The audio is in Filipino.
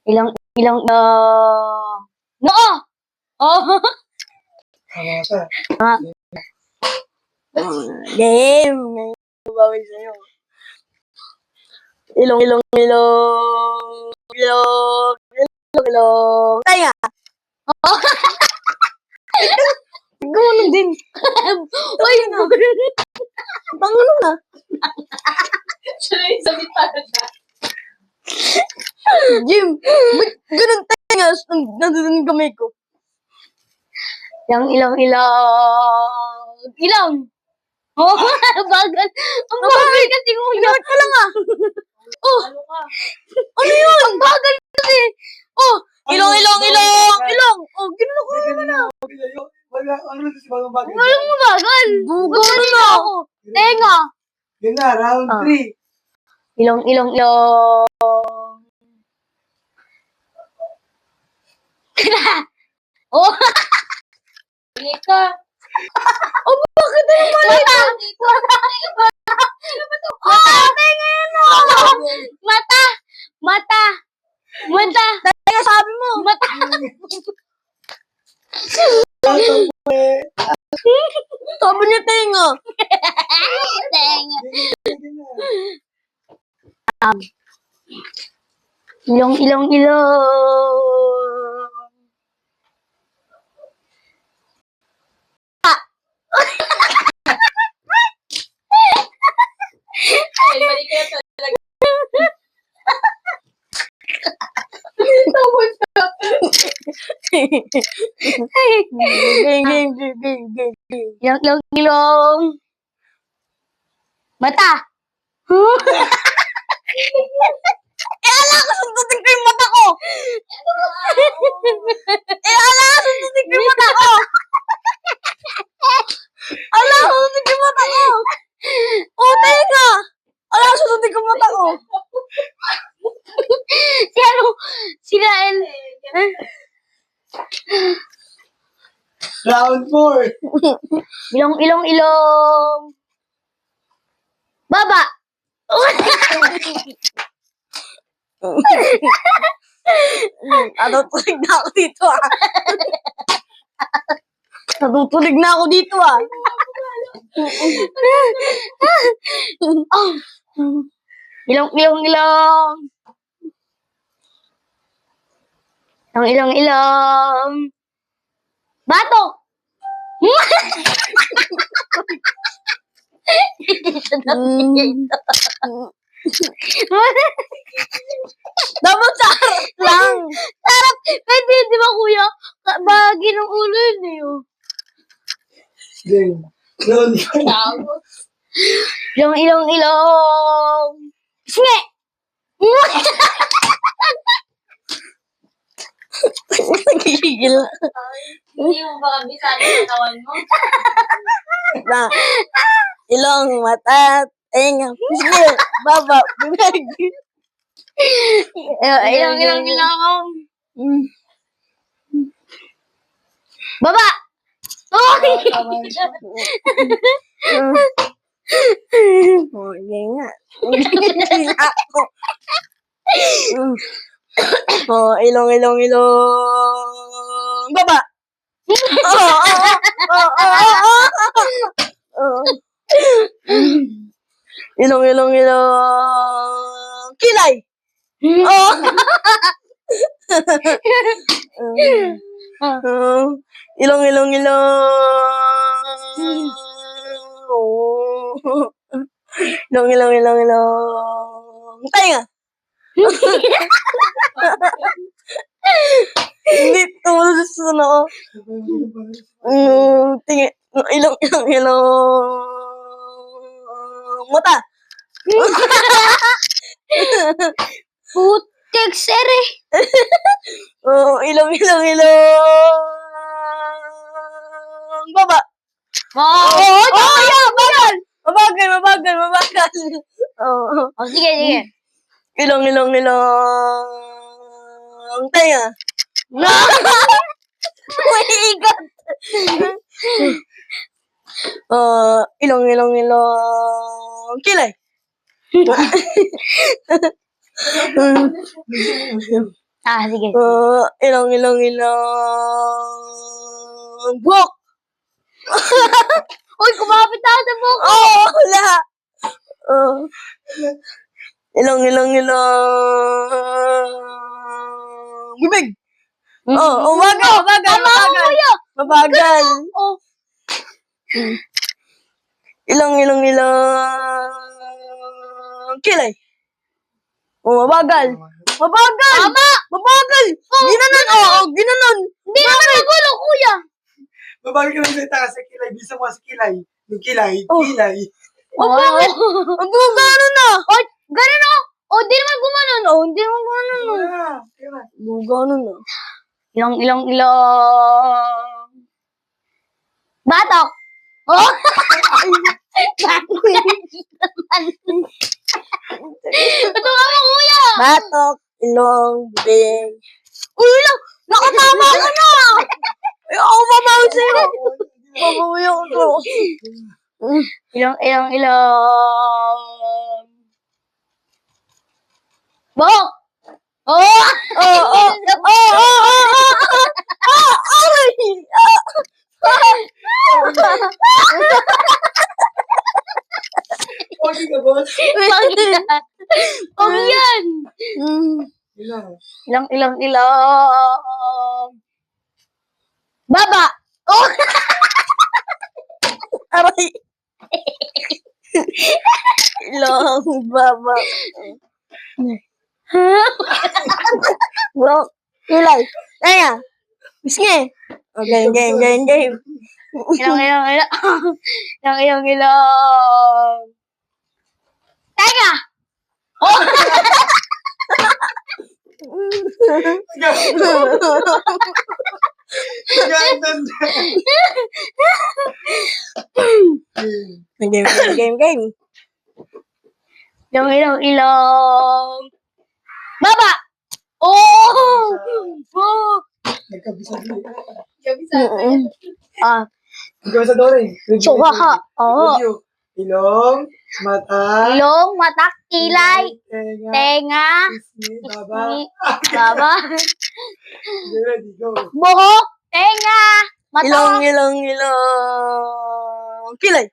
Ilong, noo! Oh! Game! Bawal sa'yo. Ilong, Tenga! Oh! Gano'n din. Uy, bangulo na. Siya yung salita na. Jim, ba't ganun tenga? Nandun yung kamay ko. Ilong. Oh, bagal. Ang bagal kasi mo. Inawat ko lang ah. Oh, ano yun? Ang bagal kasi. Oh, ilong. Oh, ginano ko naman na. Ano na si Bagong Bagay? Walang mabagal. Gumano na ako. Tenga. Yun na, round 3. Ilong. Oh. Hindi ka. Oh, bakit na yung mali? Mata. Tenga, sabi mo. Mata. Sabi niya tenga. Tenga. Ilong. Ay, mali kayo talaga. Game. Ilong. Mata. Ala ko, sundutin ko yung mata ko. Sundutin ko yung mata ko. Oh, tenga. Sundutin ko yung mata ko. Sila El. Round 4. Ilong. Baba. Natutulig na ako dito Ilong. Batok. Dapat sarap lang. Sarap. Pwede, di ba kuya? Bahagi ng ulo yun eh. Game. Ilong. Sige! Nagigigil. Hindi mo ba kabisado sa katawan mo? Ilong, mata, tenga. Sige, baba, bibig. Ilong. Baba! Oh! Oh, yun nga. Ako. Oh, ilong. Baba! Ilong. Kilay! Oh! Ilong. Ilong. Tenga! Hindi tumulong sa noo. Tingin. Ilong. Mata. Putik sere. Oh, ilong. Baba. Oh, bagal. Mabagal. Oh, sige. Ilong. Tenga. No! May ikat. Ilong. Kilay. Sige. Ilong. Buhok. Uy, kumapit ako sa buhok. Wala. Ilong. Bibig. Mabagal. Tama ako, kuya. Mabagal. Oh. Ilong. Kilay. Mabagal. Tama. Mabagal. Ginanon. Hindi naman nagulo, kuya. Mabagay ka lang sa itaas sa kilay. Bisa mo sa kilay. Yung kilay. Kilay. Bakit? Gano na. Oh, ganun oh. Oh, di naman gumanon. Oh, hindi naman gumanon. Kaya. Gano na. Ilong. Batok. Oh. Ito nga mo, kuya. Batok. Ilong. Bibig. Uy, ilong. Nakatama ka na. Ay, ako mabawi sa'yo. Mabawi ako. Ilong. Bok. Oh. Okay ka, boss? Pag yan. Ilong. Baba. Oh. Aray. Ilong. Baba. Bro. Kilay. Kaya. Bisngi. Okay, game. Ilong. Teka. Oh. Game. Ilong. Baba. Oh. Nagkabisa din. Ah. Nagkabisa daw rin. Suha. Oh. Review. Ilong, mata, Ilong, mata, kilay, tenga, tenga, pisngi, baba. baba, You ready, go. buhok, tenga, mata. Ilong. Kilay.